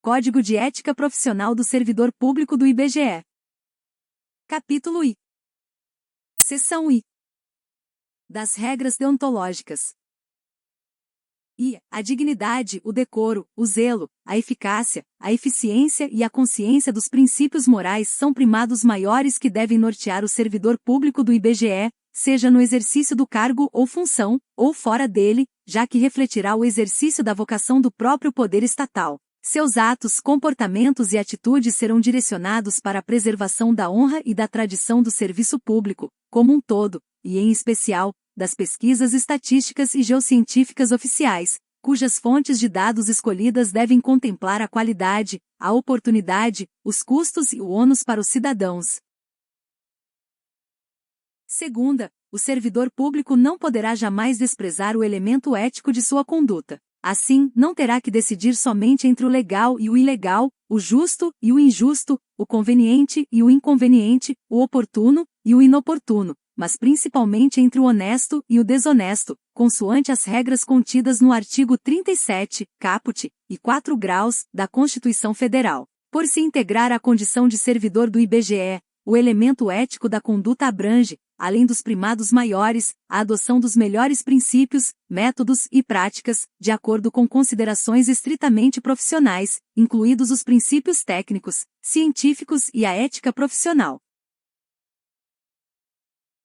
Código de Ética Profissional do Servidor Público do IBGE. Capítulo I. Seção I. Das regras deontológicas. I. A dignidade, o decoro, o zelo, a eficácia, a eficiência e a consciência dos princípios morais são primados maiores que devem nortear o servidor público do IBGE, seja no exercício do cargo ou função, ou fora dele, já que refletirá o exercício da vocação do próprio poder estatal. Seus atos, comportamentos e atitudes serão direcionados para a preservação da honra e da tradição do serviço público, como um todo, e em especial, das pesquisas estatísticas e geocientíficas oficiais, cujas fontes de dados escolhidas devem contemplar a qualidade, a oportunidade, os custos e o ônus para os cidadãos. Segunda, o servidor público não poderá jamais desprezar o elemento ético de sua conduta. Assim, não terá que decidir somente entre o legal e o ilegal, o justo e o injusto, o conveniente e o inconveniente, o oportuno e o inoportuno, mas principalmente entre o honesto e o desonesto, consoante as regras contidas no artigo 37, caput, e 4 graus, da Constituição Federal. Por se integrar à condição de servidor do IBGE, o elemento ético da conduta abrange, além dos primados maiores, a adoção dos melhores princípios, métodos e práticas, de acordo com considerações estritamente profissionais, incluídos os princípios técnicos, científicos e a ética profissional.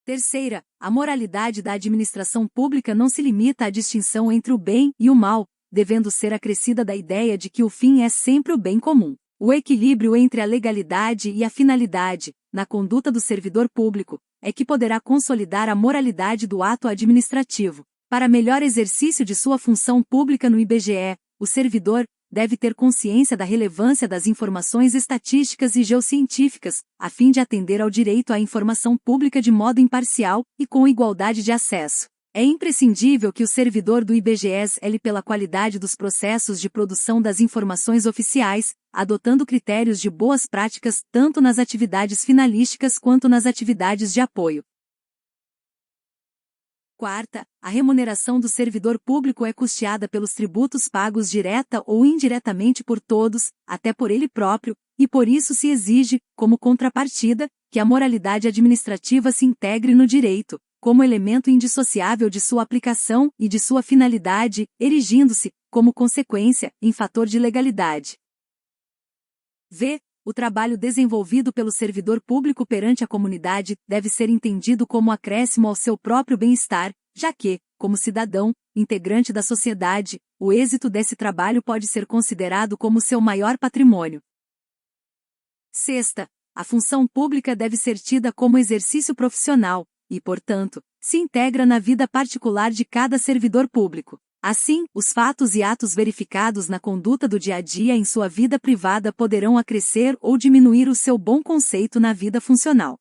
Terceira, a moralidade da administração pública não se limita à distinção entre o bem e o mal, devendo ser acrescida da ideia de que o fim é sempre o bem comum. O equilíbrio entre a legalidade e a finalidade, na conduta do servidor público, é que poderá consolidar a moralidade do ato administrativo. Para melhor exercício de sua função pública no IBGE, o servidor deve ter consciência da relevância das informações estatísticas e geocientíficas, a fim de atender ao direito à informação pública de modo imparcial e com igualdade de acesso. É imprescindível que o servidor do IBGE zele pela qualidade dos processos de produção das informações oficiais, adotando critérios de boas práticas tanto nas atividades finalísticas quanto nas atividades de apoio. Quarta, a remuneração do servidor público é custeada pelos tributos pagos direta ou indiretamente por todos, até por ele próprio, e por isso se exige, como contrapartida, que a moralidade administrativa se integre no direito, como elemento indissociável de sua aplicação e de sua finalidade, erigindo-se, como consequência, em fator de legalidade. V. O trabalho desenvolvido pelo servidor público perante a comunidade deve ser entendido como acréscimo ao seu próprio bem-estar, já que, como cidadão, integrante da sociedade, o êxito desse trabalho pode ser considerado como seu maior patrimônio. Sexta, a função pública deve ser tida como exercício profissional, e, portanto, se integra na vida particular de cada servidor público. Assim, os fatos e atos verificados na conduta do dia a dia em sua vida privada poderão acrescer ou diminuir o seu bom conceito na vida funcional.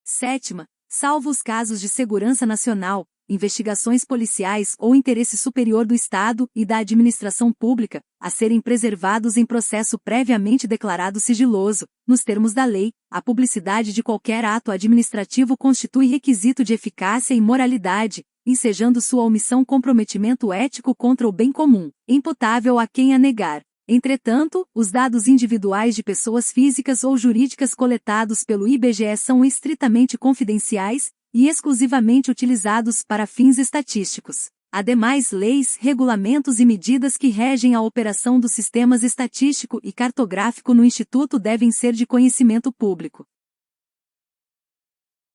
Sétima, salvo os casos de segurança nacional, investigações policiais ou interesse superior do Estado e da administração pública, a serem preservados em processo previamente declarado sigiloso, nos termos da lei, a publicidade de qualquer ato administrativo constitui requisito de eficácia e moralidade, ensejando sua omissão comprometimento ético contra o bem comum, imputável a quem a negar. Entretanto, os dados individuais de pessoas físicas ou jurídicas coletados pelo IBGE são estritamente confidenciais e exclusivamente utilizados para fins estatísticos. Ademais, leis, regulamentos e medidas que regem a operação dos sistemas estatístico e cartográfico no Instituto devem ser de conhecimento público.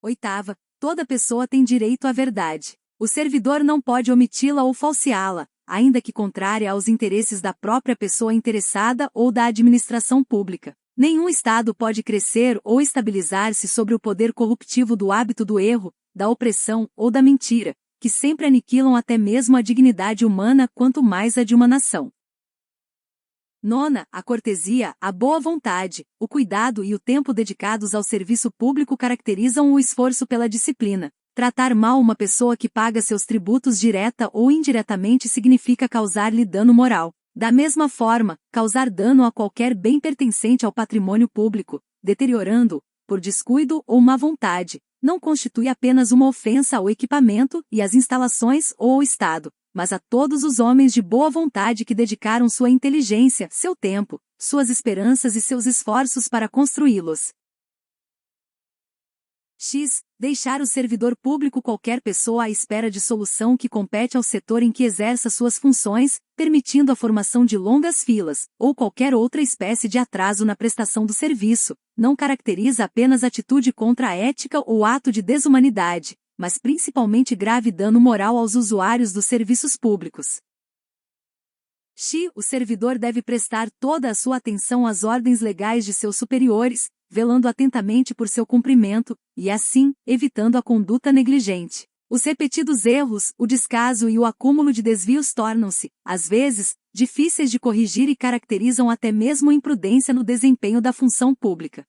Oitava, toda pessoa tem direito à verdade. O servidor não pode omiti-la ou falseá-la, ainda que contrária aos interesses da própria pessoa interessada ou da administração pública. Nenhum Estado pode crescer ou estabilizar-se sobre o poder corruptivo do hábito do erro, da opressão ou da mentira, que sempre aniquilam até mesmo a dignidade humana quanto mais a de uma nação. Nona, a cortesia, a boa vontade, o cuidado e o tempo dedicados ao serviço público caracterizam o esforço pela disciplina. Tratar mal uma pessoa que paga seus tributos direta ou indiretamente significa causar-lhe dano moral. Da mesma forma, causar dano a qualquer bem pertencente ao patrimônio público, deteriorando-o, por descuido ou má vontade, não constitui apenas uma ofensa ao equipamento e às instalações ou ao Estado, mas a todos os homens de boa vontade que dedicaram sua inteligência, seu tempo, suas esperanças e seus esforços para construí-los. X. Deixar o servidor público qualquer pessoa à espera de solução que compete ao setor em que exerça suas funções, permitindo a formação de longas filas, ou qualquer outra espécie de atraso na prestação do serviço, não caracteriza apenas atitude contra a ética ou ato de desumanidade, mas principalmente grave dano moral aos usuários dos serviços públicos. X. O servidor deve prestar toda a sua atenção às ordens legais de seus superiores, velando atentamente por seu cumprimento, e assim, evitando a conduta negligente. Os repetidos erros, o descaso e o acúmulo de desvios tornam-se, às vezes, difíceis de corrigir e caracterizam até mesmo imprudência no desempenho da função pública.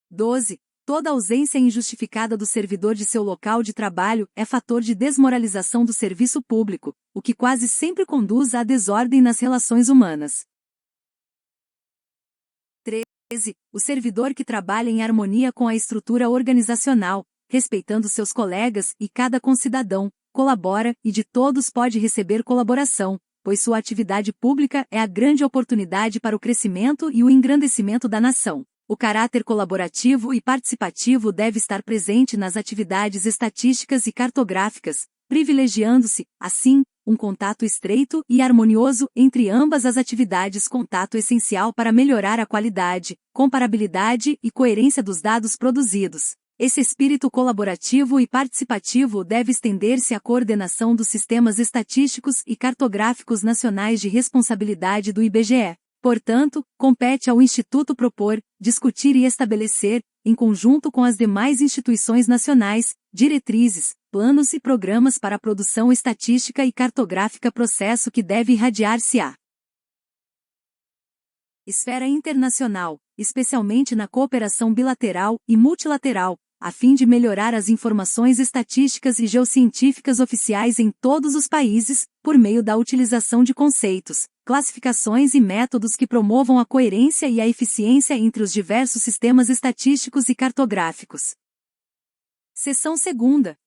12. Toda ausência injustificada do servidor de seu local de trabalho é fator de desmoralização do serviço público, o que quase sempre conduz à desordem nas relações humanas. 13. O servidor que trabalha em harmonia com a estrutura organizacional, respeitando seus colegas e cada concidadão, colabora e de todos pode receber colaboração, pois sua atividade pública é a grande oportunidade para o crescimento e o engrandecimento da nação. O caráter colaborativo e participativo deve estar presente nas atividades estatísticas e cartográficas, privilegiando-se, assim, um contato estreito e harmonioso entre ambas as atividades, contato essencial para melhorar a qualidade, comparabilidade e coerência dos dados produzidos. Esse espírito colaborativo e participativo deve estender-se à coordenação dos sistemas estatísticos e cartográficos nacionais de responsabilidade do IBGE. Portanto, compete ao Instituto propor, discutir e estabelecer, em conjunto com as demais instituições nacionais, diretrizes, planos e programas para a produção estatística e cartográfica, processo que deve irradiar-se à esfera internacional, especialmente na cooperação bilateral e multilateral, a fim de melhorar as informações estatísticas e geocientíficas oficiais em todos os países, por meio da utilização de conceitos, classificações e métodos que promovam a coerência e a eficiência entre os diversos sistemas estatísticos e cartográficos. Seção 2ª.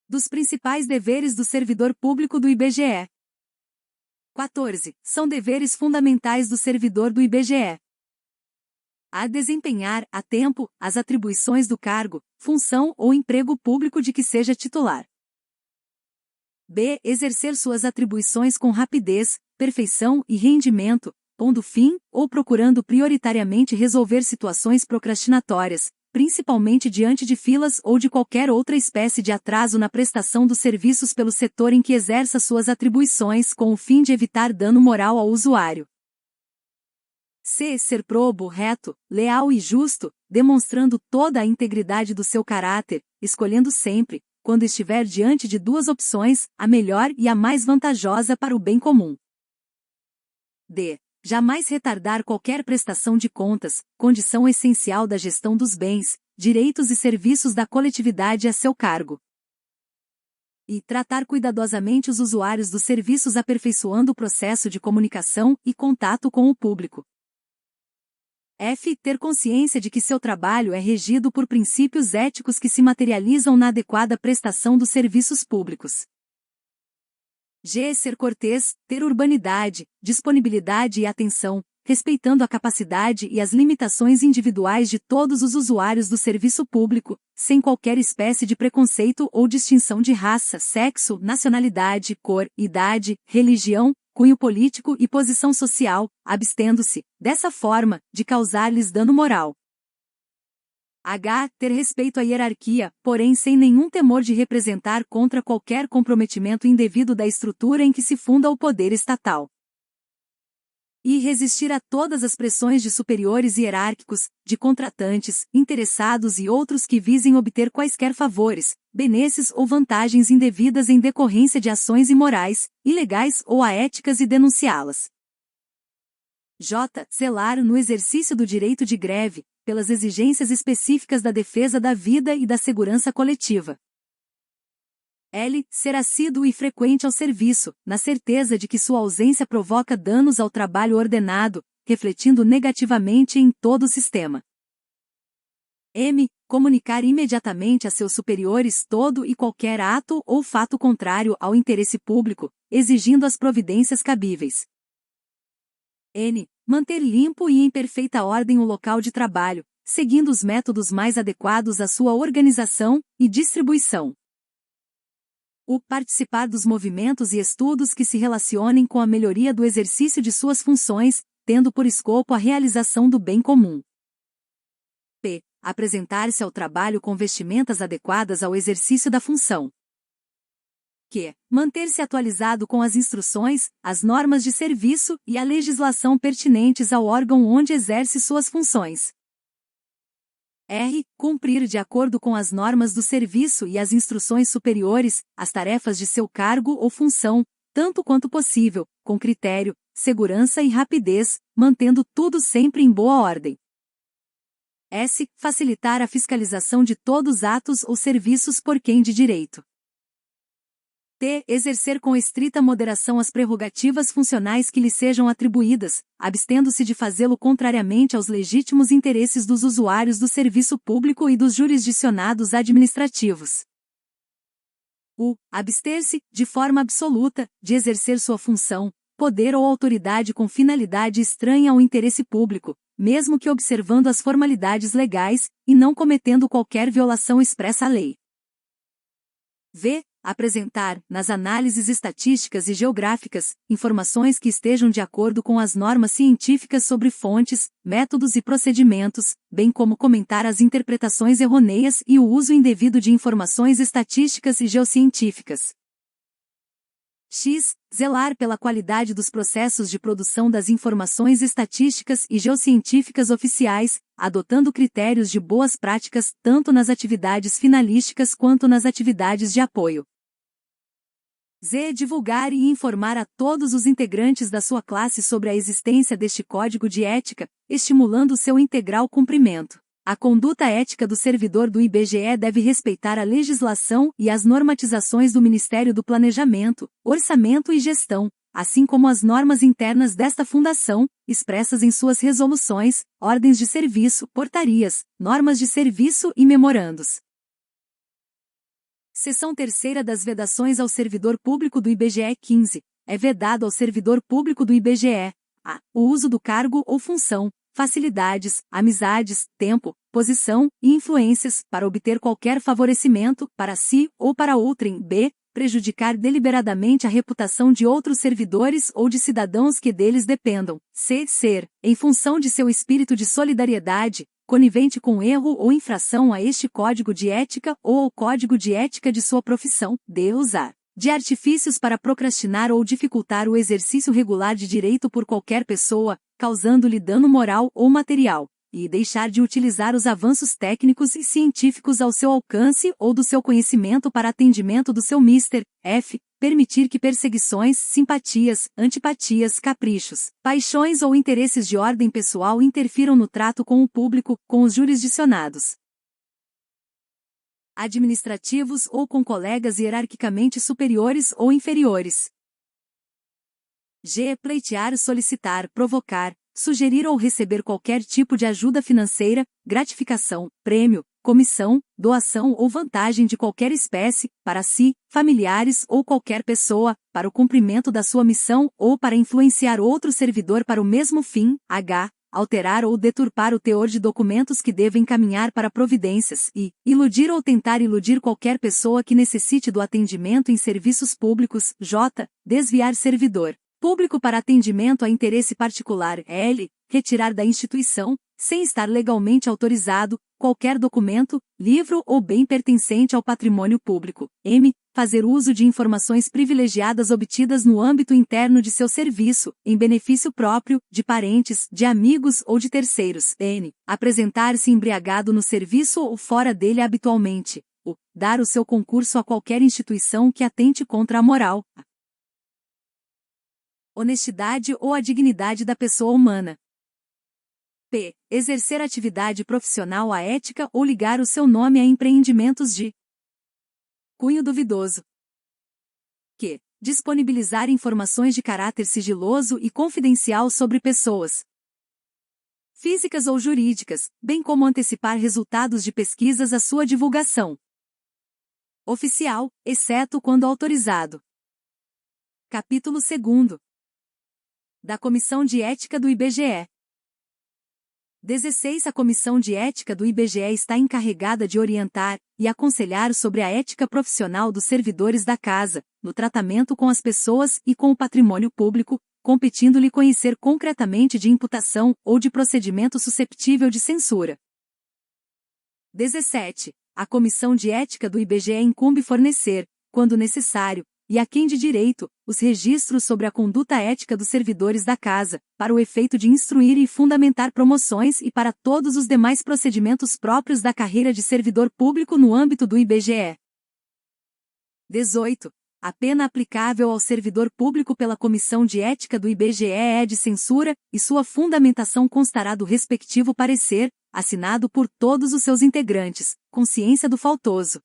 Dos principais deveres do servidor público do IBGE. 14. São deveres fundamentais do servidor do IBGE: a desempenhar, a tempo, as atribuições do cargo, função ou emprego público de que seja titular. b. Exercer suas atribuições com rapidez, perfeição e rendimento, pondo fim, ou procurando prioritariamente resolver situações procrastinatórias, principalmente diante de filas ou de qualquer outra espécie de atraso na prestação dos serviços pelo setor em que exerça suas atribuições, com o fim de evitar dano moral ao usuário. c. Ser probo, reto, leal e justo, demonstrando toda a integridade do seu caráter, escolhendo sempre, quando estiver diante de duas opções, a melhor e a mais vantajosa para o bem comum. d. Jamais retardar qualquer prestação de contas, condição essencial da gestão dos bens, direitos e serviços da coletividade a seu cargo. E tratar cuidadosamente os usuários dos serviços, aperfeiçoando o processo de comunicação e contato com o público. f. Ter consciência de que seu trabalho é regido por princípios éticos que se materializam na adequada prestação dos serviços públicos. g. Ser cortês, ter urbanidade, disponibilidade e atenção, respeitando a capacidade e as limitações individuais de todos os usuários do serviço público, sem qualquer espécie de preconceito ou distinção de raça, sexo, nacionalidade, cor, idade, religião, cunho político e posição social, abstendo-se, dessa forma, de causar-lhes dano moral. h. Ter respeito à hierarquia, porém sem nenhum temor de representar contra qualquer comprometimento indevido da estrutura em que se funda o poder estatal. E resistir a todas as pressões de superiores hierárquicos, de contratantes, interessados e outros que visem obter quaisquer favores, benesses ou vantagens indevidas em decorrência de ações imorais, ilegais ou aéticas e denunciá-las. j. Zelar no exercício do direito de greve, pelas exigências específicas da defesa da vida e da segurança coletiva. L. Ser assíduo e frequente ao serviço, na certeza de que sua ausência provoca danos ao trabalho ordenado, refletindo negativamente em todo o sistema. M. comunicar imediatamente a seus superiores todo e qualquer ato ou fato contrário ao interesse público, exigindo as providências cabíveis. N. Manter limpo e em perfeita ordem o local de trabalho, seguindo os métodos mais adequados à sua organização e distribuição. U. Participar dos movimentos e estudos que se relacionem com a melhoria do exercício de suas funções, tendo por escopo a realização do bem comum. P. Apresentar-se ao trabalho com vestimentas adequadas ao exercício da função. Q. Manter-se atualizado com as instruções, as normas de serviço e a legislação pertinentes ao órgão onde exerce suas funções. R. Cumprir de acordo com as normas do serviço e as instruções superiores, as tarefas de seu cargo ou função, tanto quanto possível, com critério, segurança e rapidez, mantendo tudo sempre em boa ordem. S. Facilitar a fiscalização de todos os atos ou serviços por quem de direito. T. Exercer com estrita moderação as prerrogativas funcionais que lhe sejam atribuídas, abstendo-se de fazê-lo contrariamente aos legítimos interesses dos usuários do serviço público e dos jurisdicionados administrativos. U. Abster-se, de forma absoluta, de exercer sua função, poder ou autoridade com finalidade estranha ao interesse público, mesmo que observando as formalidades legais, e não cometendo qualquer violação expressa à lei. V. Apresentar, nas análises estatísticas e geográficas, informações que estejam de acordo com as normas científicas sobre fontes, métodos e procedimentos, bem como comentar as interpretações errôneas e o uso indevido de informações estatísticas e geocientíficas. X. Zelar pela qualidade dos processos de produção das informações estatísticas e geocientíficas oficiais, adotando critérios de boas práticas tanto nas atividades finalísticas quanto nas atividades de apoio. Z. Divulgar e informar a todos os integrantes da sua classe sobre a existência deste código de ética, estimulando seu integral cumprimento. A conduta ética do servidor do IBGE deve respeitar a legislação e as normatizações do Ministério do Planejamento, Orçamento e Gestão, assim como as normas internas desta fundação, expressas em suas resoluções, ordens de serviço, portarias, normas de serviço e memorandos. Seção 3ª das vedações ao servidor público do IBGE 15. É vedado ao servidor público do IBGE a. O uso do cargo ou função, facilidades, amizades, tempo, posição e influências para obter qualquer favorecimento para si ou para outrem. B. Prejudicar deliberadamente a reputação de outros servidores ou de cidadãos que deles dependam. C. Ser, em função de seu espírito de solidariedade, conivente com erro ou infração a este código de ética ou ao código de ética de sua profissão. D. Usar de artifícios para procrastinar ou dificultar o exercício regular de direito por qualquer pessoa, causando-lhe dano moral ou material, e deixar de utilizar os avanços técnicos e científicos ao seu alcance ou do seu conhecimento para atendimento do seu Mr. F. Permitir que perseguições, simpatias, antipatias, caprichos, paixões ou interesses de ordem pessoal interfiram no trato com o público, com os jurisdicionados administrativos ou com colegas hierarquicamente superiores ou inferiores. G. Pleitear, solicitar, provocar, sugerir ou receber qualquer tipo de ajuda financeira, gratificação, prêmio, comissão, doação ou vantagem de qualquer espécie, para si, familiares ou qualquer pessoa, para o cumprimento da sua missão ou para influenciar outro servidor para o mesmo fim. H. Alterar ou deturpar o teor de documentos que devem encaminhar para providências e iludir ou tentar iludir qualquer pessoa que necessite do atendimento em serviços públicos. J. Desviar servidor público para atendimento a interesse particular. L. Retirar da instituição, sem estar legalmente autorizado, qualquer documento, livro ou bem pertencente ao patrimônio público. M. Fazer uso de informações privilegiadas obtidas no âmbito interno de seu serviço, em benefício próprio, de parentes, de amigos ou de terceiros. N. Apresentar-se embriagado no serviço ou fora dele habitualmente. U. Dar o seu concurso a qualquer instituição que atente contra a moral, honestidade ou a dignidade da pessoa humana. P. Exercer atividade profissional à ética ou ligar o seu nome a empreendimentos de cunho duvidoso. Q. Disponibilizar informações de caráter sigiloso e confidencial sobre pessoas físicas ou jurídicas, bem como antecipar resultados de pesquisas à sua divulgação oficial, exceto quando autorizado. Capítulo 2. Da Comissão de Ética do IBGE. 16. A Comissão de Ética do IBGE está encarregada de orientar e aconselhar sobre a ética profissional dos servidores da Casa, no tratamento com as pessoas e com o patrimônio público, competindo-lhe conhecer concretamente de imputação ou de procedimento susceptível de censura. 17. A Comissão de Ética do IBGE incumbe fornecer, quando necessário, e a quem de direito, os registros sobre a conduta ética dos servidores da Casa, para o efeito de instruir e fundamentar promoções e para todos os demais procedimentos próprios da carreira de servidor público no âmbito do IBGE. 18. A pena aplicável ao servidor público pela Comissão de Ética do IBGE é de censura, e sua fundamentação constará do respectivo parecer, assinado por todos os seus integrantes, com ciência do faltoso.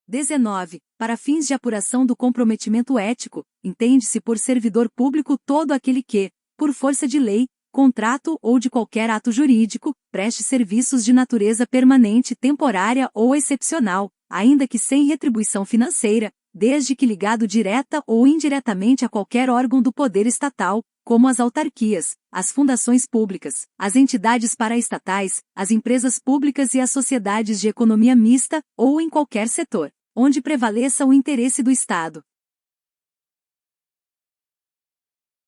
19. Para fins de apuração do comprometimento ético, entende-se por servidor público todo aquele que, por força de lei, contrato ou de qualquer ato jurídico, preste serviços de natureza permanente, temporária ou excepcional, ainda que sem retribuição financeira, desde que ligado direta ou indiretamente a qualquer órgão do poder estatal, como as autarquias, as fundações públicas, as entidades paraestatais, as empresas públicas e as sociedades de economia mista, ou em qualquer setor onde prevaleça o interesse do Estado,